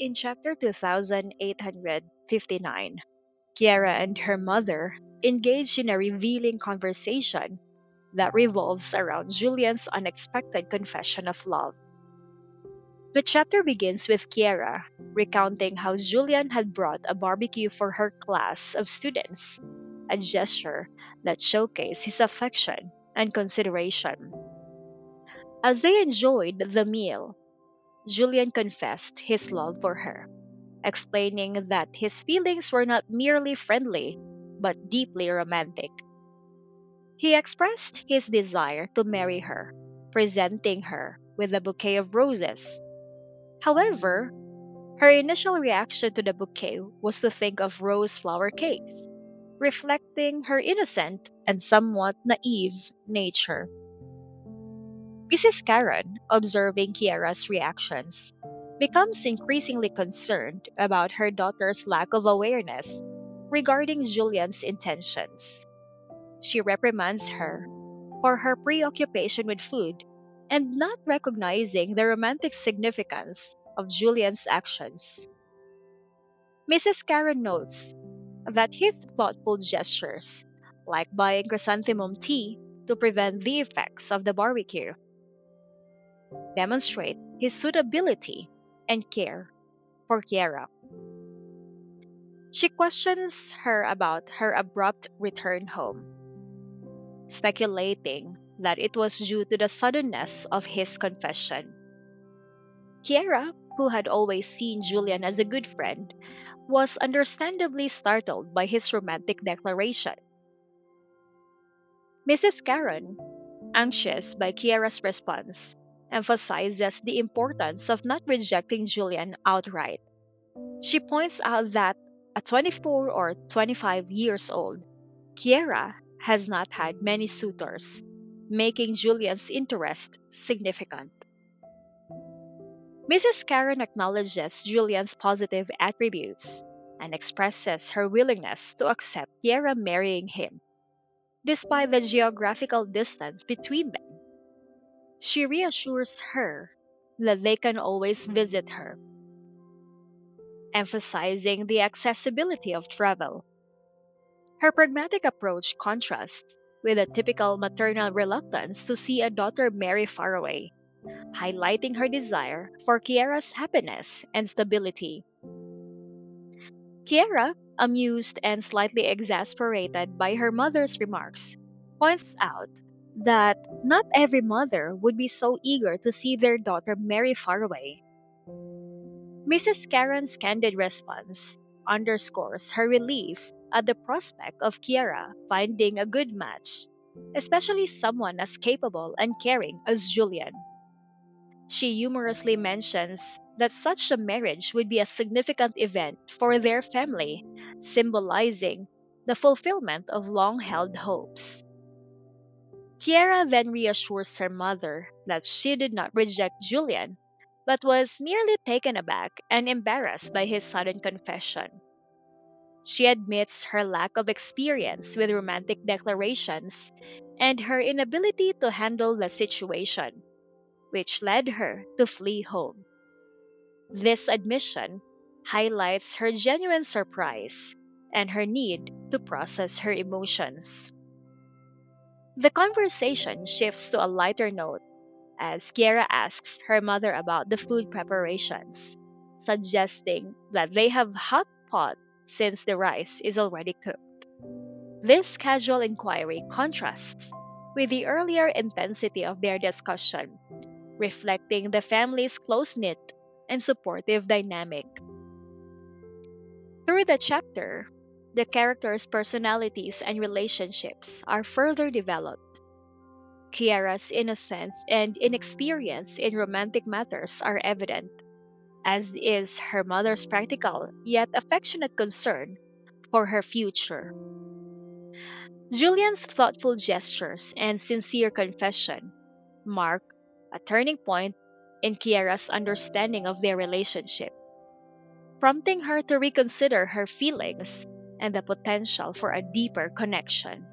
In chapter 2859, Kiera and her mother engage in a revealing conversation that revolves around Julian's unexpected confession of love. The chapter begins with Kiera recounting how Julian had brought a barbecue for her class of students, a gesture that showcased his affection and consideration. As they enjoyed the meal, Julian confessed his love for her, explaining that his feelings were not merely friendly, but deeply romantic. He expressed his desire to marry her, presenting her with a bouquet of roses. However, her initial reaction to the bouquet was to think of rose flower cakes, reflecting her innocent and somewhat naive nature. Mrs. Karen, observing Kiara's reactions, becomes increasingly concerned about her daughter's lack of awareness regarding Julian's intentions. She reprimands her for her preoccupation with food and not recognizing the romantic significance of Julian's actions. Mrs. Karen notes that his thoughtful gestures, like buying chrysanthemum tea to prevent the effects of the barbecue, demonstrate his suitability and care for Kiera. She questions her about her abrupt return home, speculating that it was due to the suddenness of his confession. Kiera, who had always seen Julian as a good friend, was understandably startled by his romantic declaration. Mrs. Karen, anxious by Kiera's response, emphasizes the importance of not rejecting Julian outright. She points out that at 24 or 25 years old, Kiera has not had many suitors, making Julian's interest significant. Mrs. Karen acknowledges Julian's positive attributes and expresses her willingness to accept Kiera marrying him, despite the geographical distance between them. She reassures her that they can always visit her, emphasizing the accessibility of travel. Her pragmatic approach contrasts with a typical maternal reluctance to see a daughter marry far away, highlighting her desire for Kiera's happiness and stability. Kiera, amused and slightly exasperated by her mother's remarks, points out that not every mother would be so eager to see their daughter marry far away. Mrs. Karen's candid response underscores her relief at the prospect of Kiera finding a good match, especially someone as capable and caring as Julian. She humorously mentions that such a marriage would be a significant event for their family, symbolizing the fulfillment of long held hopes. Kiera then reassures her mother that she did not reject Julian, but was merely taken aback and embarrassed by his sudden confession. She admits her lack of experience with romantic declarations and her inability to handle the situation, which led her to flee home. This admission highlights her genuine surprise and her need to process her emotions. The conversation shifts to a lighter note as Kiera asks her mother about the food preparations, suggesting that they have hot pot since the rice is already cooked. This casual inquiry contrasts with the earlier intensity of their discussion, reflecting the family's close knit and supportive dynamic. Through the chapter, the characters' personalities and relationships are further developed. Kiara's innocence and inexperience in romantic matters are evident, as is her mother's practical yet affectionate concern for her future. Julian's thoughtful gestures and sincere confession mark a turning point in Kiara's understanding of their relationship, prompting her to reconsider her feelings and the potential for a deeper connection.